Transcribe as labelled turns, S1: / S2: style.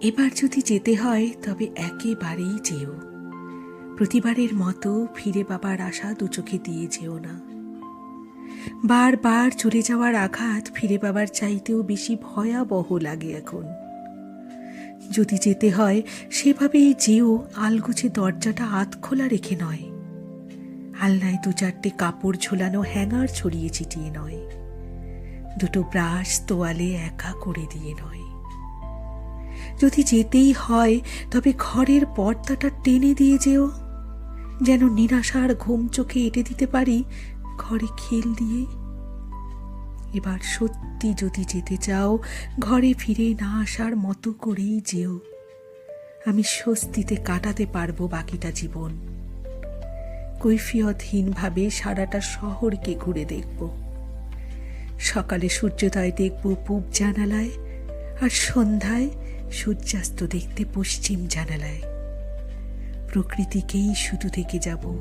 S1: এবার যদি যেতে হয় তবে একেবারেই যেও। প্রতিবারের মতো ফিরে পাবার আশা দু চোখে দিয়ে যেও না। বারবার চলে যাওয়ার আঘাত ফিরে পাবার চাইতেও বেশি ভয়াবহ লাগে এখন। যদি যেতে হয় সেভাবেই যেও, আলগোছে দরজাটা আধখোলা রেখে নয়, আলনায় দু চারটে কাপড় ঝোলানো হ্যাঙ্গার ছড়িয়ে ছিটিয়ে নয়, দুটো ব্রাশ তোয়ালে একা করে দিয়ে নয়। যদি যেতেই হয় তবে ঘরের পর্দাটা টেনে দিয়ে যেও, যেন নিরাশার ঘুম চোখে এঁটে দিতে পারি ঘরে খেল দিয়ে। এবার সত্যি যদি যেতে চাও ঘরে ফিরে না আসার মতো করেই যেও, আমি স্বস্তিতে কাটাতে পারবো বাকিটা জীবন। কৈফিয়তহীনভাবে সারাটা শহরকে ঘুরে দেখব। সকালে সূর্যোদয় দেখব পূব জানালায়, আর সন্ধ্যায় সূর্যাস্ত দেখতে পশ্চিম জানালায়। প্রকৃতিকেই শুধু দেখে যাব।